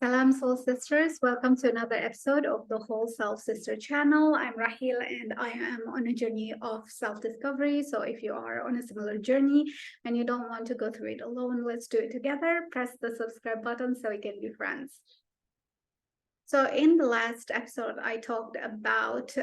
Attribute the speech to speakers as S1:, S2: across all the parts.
S1: Salam Soul Sisters, welcome to another episode of the Whole Self Sister channel. I'm Rahil and I am on a journey of self-discovery. So if you are on a similar journey and you don't want to go through it alone, let's do it together. Press the subscribe button so we can be friends. So in the last episode, I talked about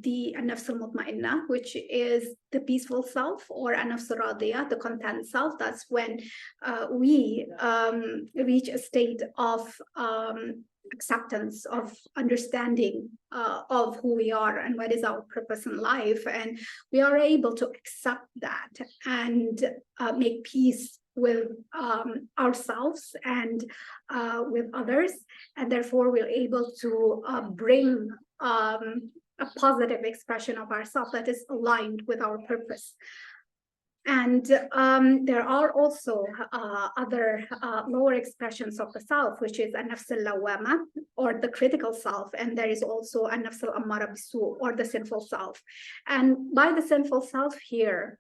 S1: the An-Nafs al-Mutma'inna, which is the peaceful self, or An-Nafs al-Radiyah, the content self. That's when we reach a state of acceptance, of understanding of who we are and what is our purpose in life. And we are able to accept that and make peace with ourselves and with others, and therefore we're able to bring a positive expression of ourselves that is aligned with our purpose. And there are also other lower expressions of the self, which is an-nafs al-lawwama, or the critical self, and there is also an-nafs al-ammara bis-su, or the sinful self. And by the sinful self here,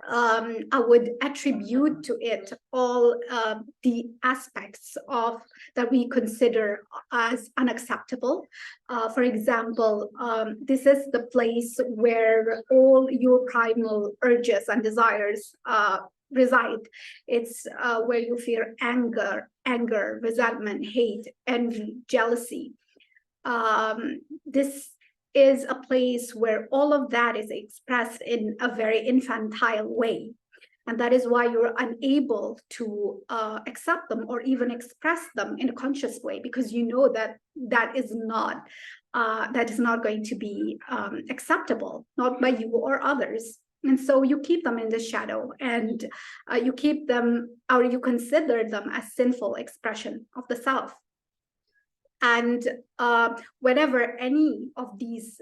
S1: I would attribute to it all the aspects of that we consider as unacceptable. For example, this is the place where all your primal urges and desires reside. It's where you feel anger, resentment, hate, envy, jealousy. This is a place where all of that is expressed in a very infantile way. And that is why you're unable to accept them or even express them in a conscious way, because you know that that is not going to be acceptable, not by you or others. And so you keep them in the shadow, and you keep them, or you consider them as sinful expression of the self. And whenever any of these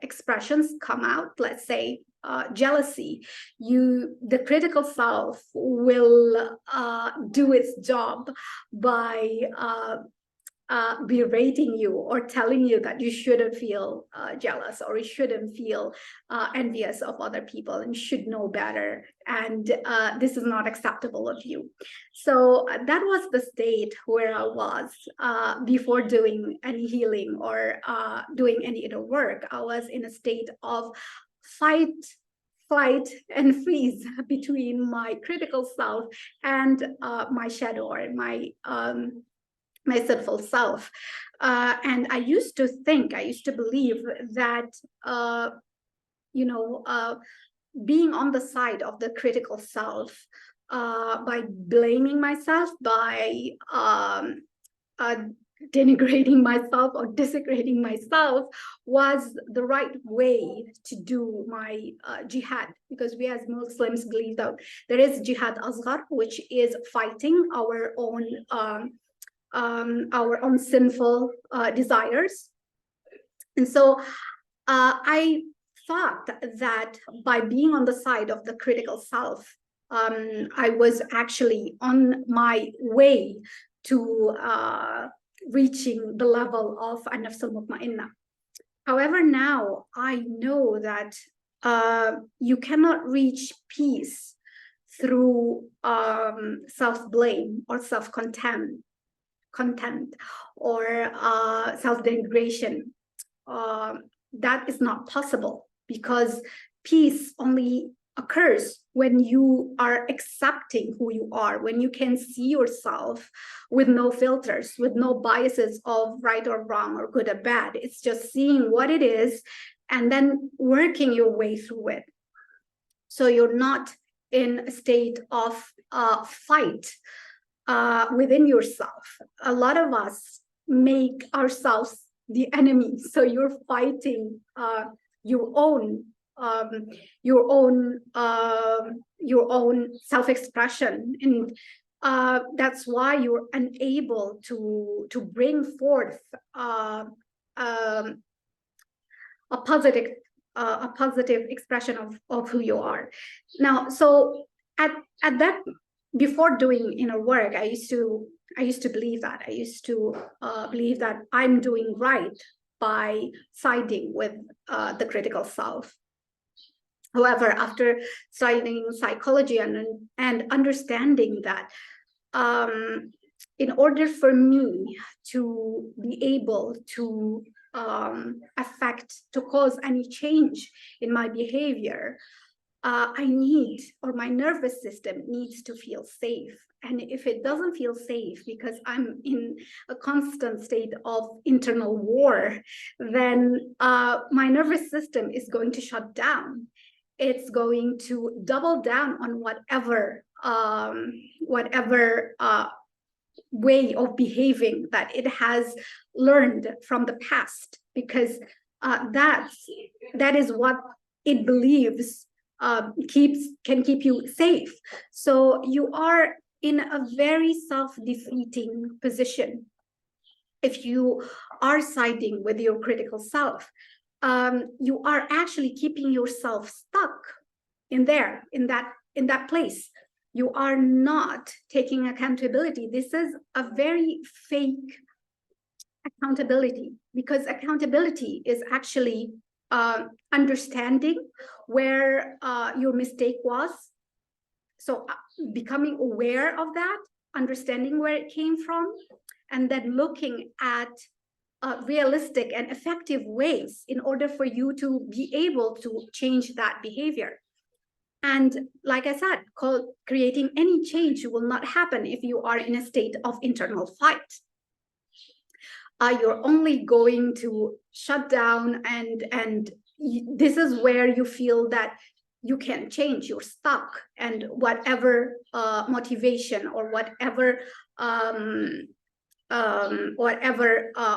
S1: expressions come out, let's say jealousy, the critical self will do its job by berating you or telling you that you shouldn't feel jealous, or you shouldn't feel envious of other people, and you should know better, and this is not acceptable of you. So that was the state where I was before doing any healing or doing any inner work. I was in a state of fight, flight, and freeze between my critical self and my shadow, or my sinful self. And I used to believe that, being on the side of the critical self, by blaming myself, by denigrating myself or desecrating myself, was the right way to do my jihad. Because we as Muslims believe that there is jihad asghar, which is fighting our own sinful desires. And so I thought that by being on the side of the critical self, I was actually on my way to reaching the level of an-nafs al-mutma'inna. However, now I know that you cannot reach peace through self-blame or self-contempt or self-denigration. That is not possible, because peace only occurs when you are accepting who you are, when you can see yourself with no filters, with no biases of right or wrong or good or bad. It's just seeing what it is and then working your way through it. So you're not in a state of fight within yourself. A lot of us make ourselves the enemy. So you're fighting your own self-expression, and that's why you're unable to bring forth a positive expression of who you are. Now, so at that, before doing inner work, I used to believe that. I used to believe that I'm doing right by siding with the critical self. However, after studying psychology and understanding that in order for me to be able to to cause any change in my behavior, I need, or my nervous system needs to feel safe. And if it doesn't feel safe because I'm in a constant state of internal war, then my nervous system is going to shut down. It's going to double down on whatever way of behaving that it has learned from the past, because that is what it believes can keep you safe. So you are in a very self-defeating position if you are siding with your critical self. You are actually keeping yourself stuck in that place. You are not taking accountability. This is a very fake accountability, because accountability is actually understanding where your mistake was. So becoming aware of that, understanding where it came from, and then looking at realistic and effective ways in order for you to be able to change that behavior. And like I said, creating any change will not happen if you are in a state of internal fight. You're only going to shut down, and this is where you feel that you can't change, you're stuck, and whatever motivation or whatever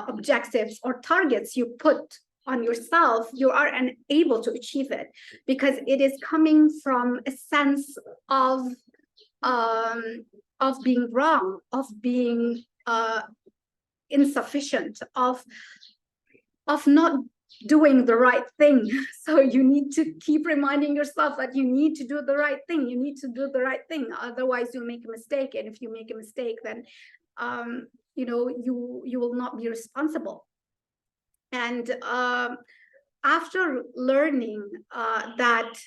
S1: objectives or targets you put on yourself, you are unable to achieve it, because it is coming from a sense of being wrong, of being insufficient, of not doing the right thing. So you need to keep reminding yourself that you need to do the right thing. You need to do the right thing. Otherwise, you'll make a mistake. And if you make a mistake, then you will not be responsible. And after learning that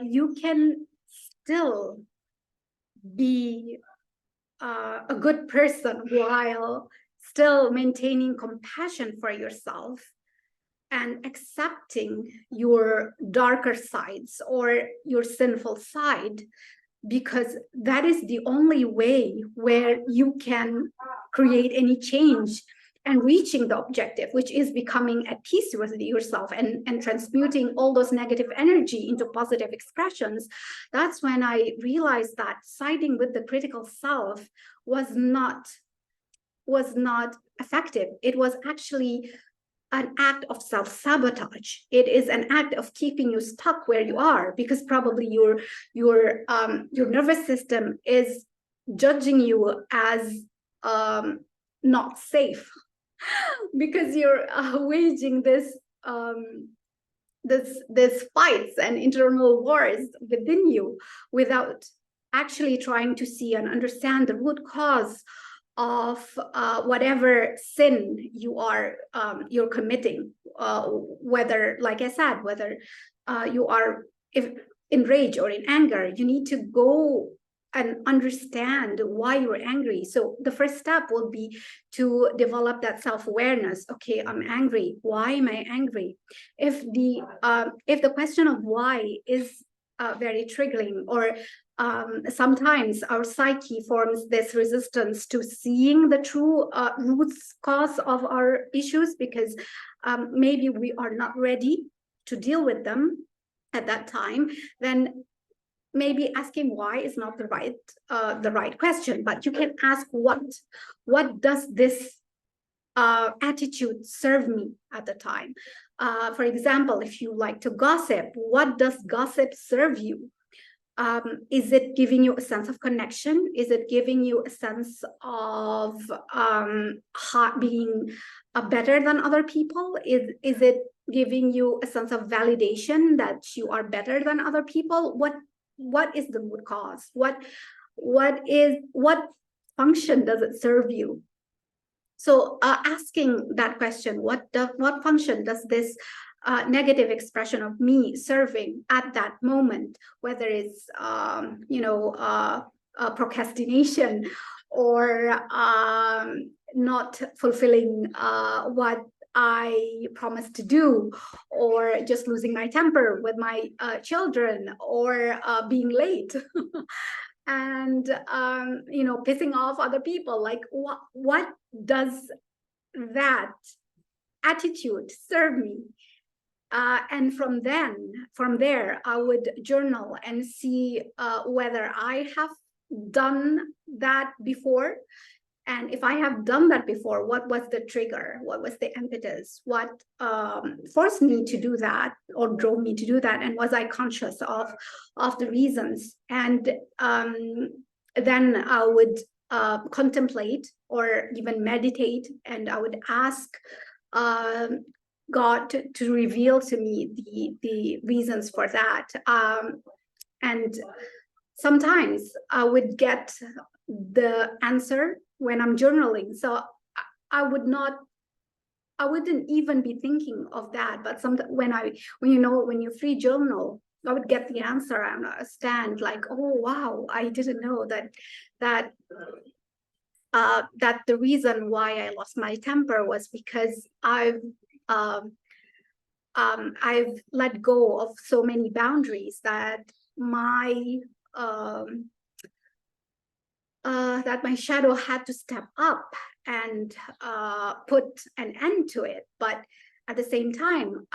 S1: you can still be a good person while still maintaining compassion for yourself and accepting your darker sides or your sinful side, because that is the only way where you can create any change and reaching the objective, which is becoming at peace with yourself and transmuting all those negative energy into positive expressions. That's when I realized that siding with the critical self was not effective. It was actually an act of self-sabotage. It is an act of keeping you stuck where you are, because probably your nervous system is judging you as not safe, because you're waging this fights and internal wars within you without actually trying to see and understand the root cause of whatever sin you're committing, whether, like I said, whether you are in rage or in anger. You need to go and understand why you're angry. So the first step will be to develop that self-awareness. Okay, I'm angry. Why am I angry? If the question of why is very triggering, or sometimes our psyche forms this resistance to seeing the true root cause of our issues, because maybe we are not ready to deal with them at that time, then maybe asking why is not the right question. But you can ask, what does this attitude serve me at the time? For example, if you like to gossip, what does gossip serve you? Is it giving you a sense of connection? Is it giving you a sense of being better than other people? Is it giving you a sense of validation that you are better than other people? What is the root cause? What function does it serve you? So asking that question, what function does this negative expression of me serving at that moment, whether it's procrastination, or not fulfilling what I promised to do, or just losing my temper with my children, or being late. And pissing off other people. Like, what does that attitude serve me? And from there, I would journal and see whether I have done that before. And if I have done that before, what was the trigger? What was the impetus? What forced me to do that or drove me to do that? And was I conscious of the reasons? And then I would contemplate or even meditate, and I would ask God to reveal to me the reasons for that. And sometimes I would get the answer when I'm journaling. So I wouldn't even be thinking of that. But when you free journal, I would get the answer and I stand like, oh wow, I didn't know that the reason why I lost my temper was because I've let go of so many boundaries that my shadow had to step up and put an end to it. But at the same time,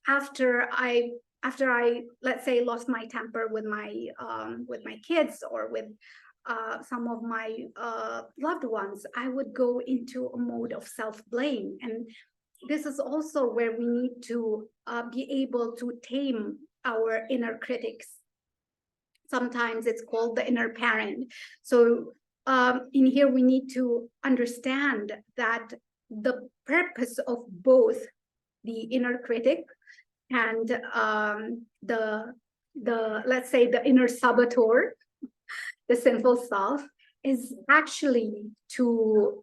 S1: after I let's say lost my temper with my kids, or with some of my loved ones, I would go into a mode of self-blame. And this is also where we need to be able to tame our inner critics. Sometimes it's called the inner parent. So in here, we need to understand that the purpose of both the inner critic and the let's say the inner saboteur, the sinful self, is actually to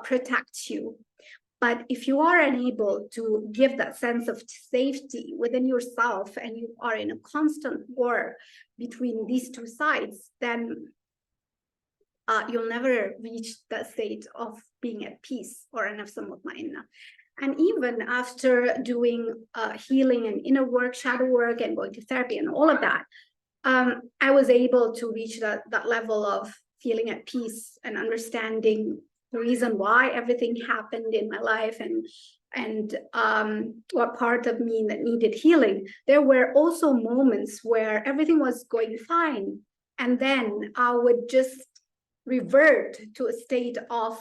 S1: protect you. But if you are unable to give that sense of safety within yourself, and you are in a constant war between these two sides, then you'll never reach that state of being at peace or nafs mutmainna. And even after doing healing and inner work, shadow work, and going to therapy and all of that, I was able to reach that level of feeling at peace and understanding the reason why everything happened in my life, and what part of me that needed healing. There were also moments where everything was going fine, and then I would just revert to a state of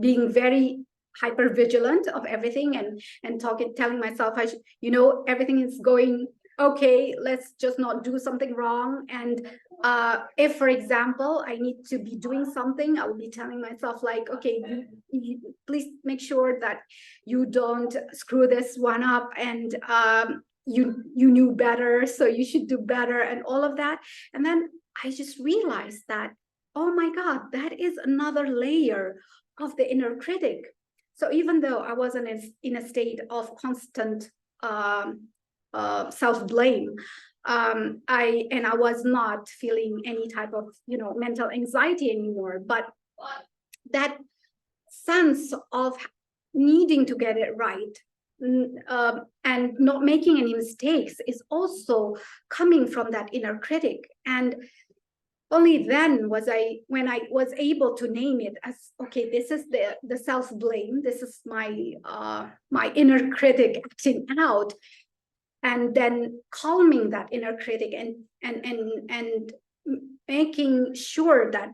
S1: being very hyper vigilant of everything, and telling myself, everything is going okay, let's just not do something wrong. And if, for example, I need to be doing something, I will be telling myself like, okay, you please make sure that you don't screw this one up, and you knew better, so you should do better, and all of that. And then I just realized that, oh my God, that is another layer of the inner critic. So even though I wasn't in a state of constant self-blame, I was not feeling any type of mental anxiety anymore, but that sense of needing to get it right, and not making any mistakes, is also coming from that inner critic. And only then when I was able to name it as, okay, this is the self-blame, this is my inner critic acting out, and then calming that inner critic, and making sure that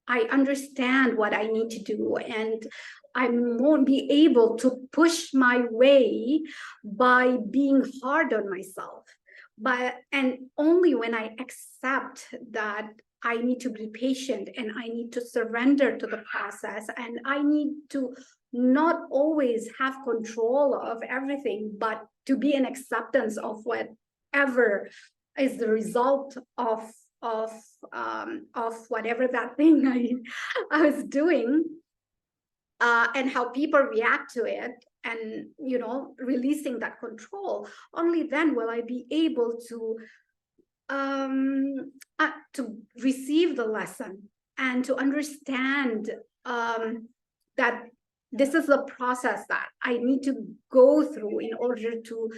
S1: I understand what I need to do, and I won't be able to push my way by being hard on myself. And only when I accept that I need to be patient, and I need to surrender to the process, and I need to not always have control of everything, but to be in acceptance of whatever is the result of whatever that thing I was doing, and how people react to it, and releasing that control. Only then will I be able to to receive the lesson and to understand that this is the process that I need to go through in order to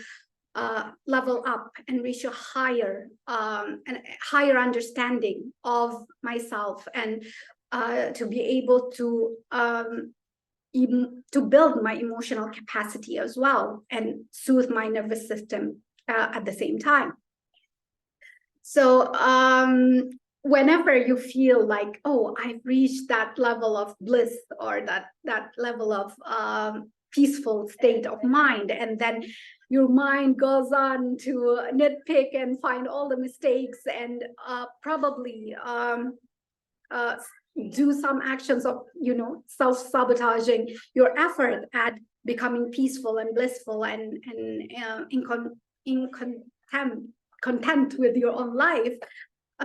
S1: level up and reach a higher understanding of myself, and to be able to build my emotional capacity as well and soothe my nervous system at the same time. So whenever you feel like, oh, I've reached that level of bliss, or that level of peaceful state of mind, and then your mind goes on to nitpick and find all the mistakes, and probably do some actions of, self-sabotaging your effort at becoming peaceful and blissful and content with your own life.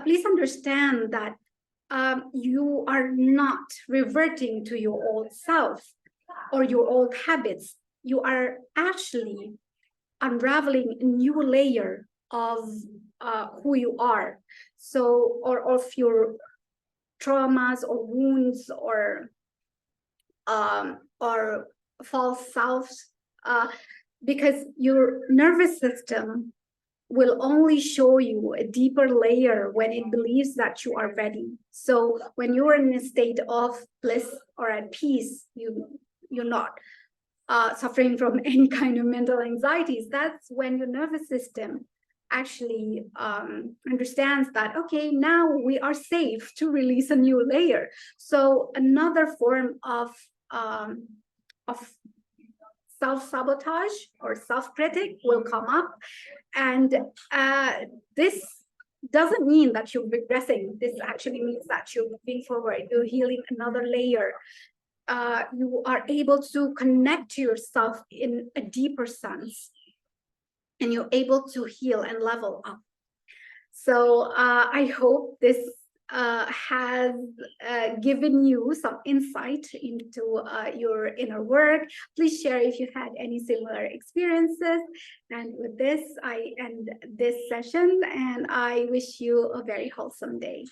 S1: Please understand that you are not reverting to your old self or your old habits. You are actually unraveling a new layer of who you are. So, or of your traumas or wounds or false selves, because your nervous system will only show you a deeper layer when it believes that you are ready. So when you're in a state of bliss or at peace, you're not suffering from any kind of mental anxieties. That's when your nervous system actually understands that, okay, now we are safe to release a new layer. So another form of self-sabotage or self-critic will come up, and this doesn't mean that you're regressing. This actually means that you're moving forward, you're healing another layer. You are able to connect to yourself in a deeper sense, and you're able to heal and level up. So I hope this has given you some insight into your inner work. Please share if you had any similar experiences. And with this, I end this session, and I wish you a very wholesome day.